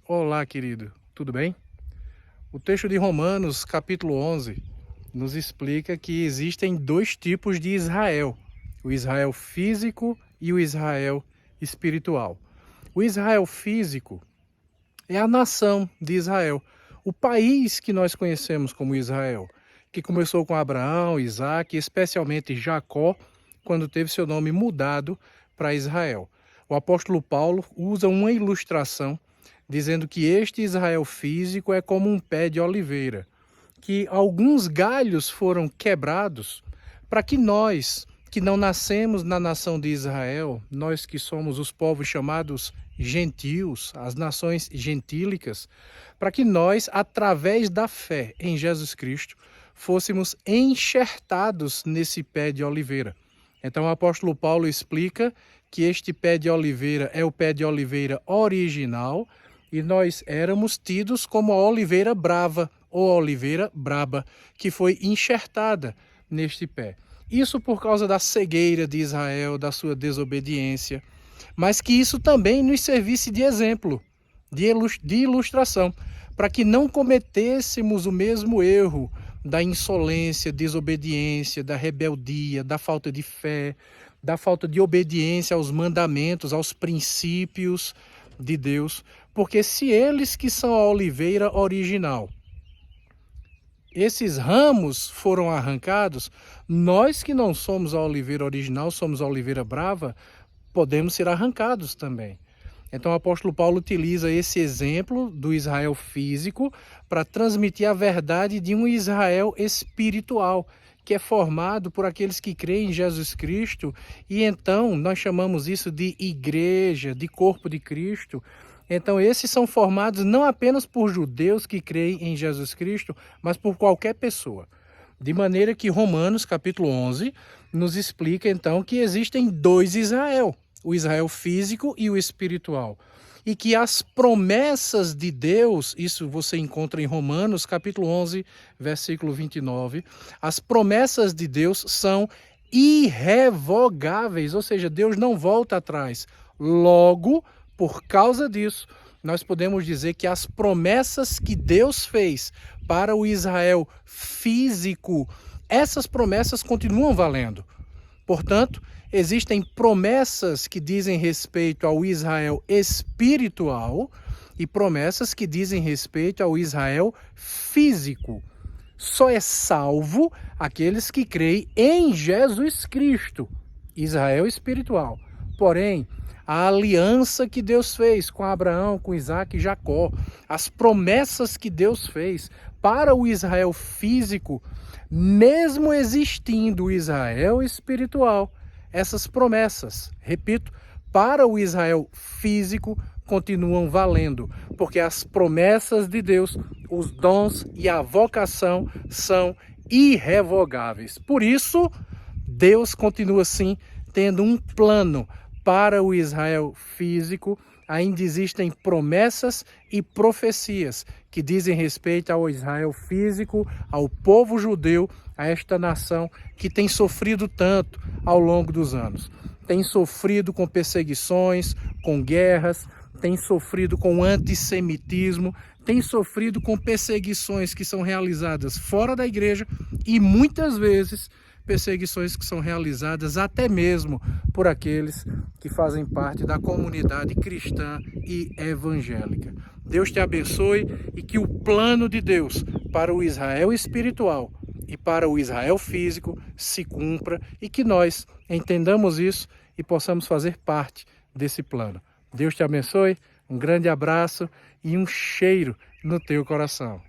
Olá, querido, tudo bem? O texto de Romanos, capítulo 11, nos explica que existem dois tipos de Israel: o Israel físico e o Israel espiritual. O Israel físico é a nação de Israel, o país que nós conhecemos como Israel, que começou com Abraão, Isaque e especialmente Jacó, quando teve seu nome mudado para Israel. O apóstolo Paulo usa uma ilustração dizendo que este Israel físico é como um pé de oliveira, que alguns galhos foram quebrados para que nós, que não nascemos na nação de Israel, nós que somos os povos chamados gentios, as nações gentílicas, para que nós, através da fé em Jesus Cristo, fôssemos enxertados nesse pé de oliveira. Então o apóstolo Paulo explica que este pé de oliveira é o pé de oliveira original e nós éramos tidos como a oliveira brava ou a oliveira braba, que foi enxertada neste pé. Isso por causa da cegueira de Israel, da sua desobediência, mas que isso também nos servisse de exemplo, de ilustração, para que não cometêssemos o mesmo erro da insolência, desobediência, da rebeldia, da falta de fé, da falta de obediência aos mandamentos, aos princípios de Deus, porque se eles que são a oliveira original, esses ramos foram arrancados, nós que não somos a oliveira original, somos a oliveira brava, podemos ser arrancados também. Então o apóstolo Paulo utiliza esse exemplo do Israel físico para transmitir a verdade de um Israel espiritual, que é formado por aqueles que creem em Jesus Cristo, e então nós chamamos isso de igreja, de corpo de Cristo. Então esses são formados não apenas por judeus que creem em Jesus Cristo, mas por qualquer pessoa. De maneira que Romanos capítulo 11 nos explica então que existem dois Israel, o Israel físico e o espiritual. E que as promessas de Deus, isso você encontra em Romanos capítulo 11, versículo 29, as promessas de Deus são irrevogáveis, ou seja, Deus não volta atrás. Logo, por causa disso, nós podemos dizer que as promessas que Deus fez para o Israel físico, essas promessas continuam valendo. Portanto, existem promessas que dizem respeito ao Israel espiritual e promessas que dizem respeito ao Israel físico. Só é salvo aqueles que creem em Jesus Cristo, Israel espiritual. Porém, a aliança que Deus fez com Abraão, com Isaque e Jacó, as promessas que Deus fez para o Israel físico, mesmo existindo o Israel espiritual, essas promessas, repito, para o Israel físico continuam valendo, porque as promessas de Deus, os dons e a vocação são irrevogáveis. Por isso, Deus continua sim tendo um plano para o Israel físico. Ainda existem promessas e profecias que dizem respeito ao Israel físico, ao povo judeu, a esta nação que tem sofrido tanto ao longo dos anos. Tem sofrido com perseguições, com guerras, tem sofrido com antissemitismo, tem sofrido com perseguições que são realizadas fora da igreja e muitas vezes perseguições que são realizadas até mesmo por aqueles que fazem parte da comunidade cristã e evangélica. Deus te abençoe e que o plano de Deus para o Israel espiritual e para o Israel físico se cumpra e que nós entendamos isso e possamos fazer parte desse plano. Deus te abençoe, um grande abraço e um cheiro no teu coração.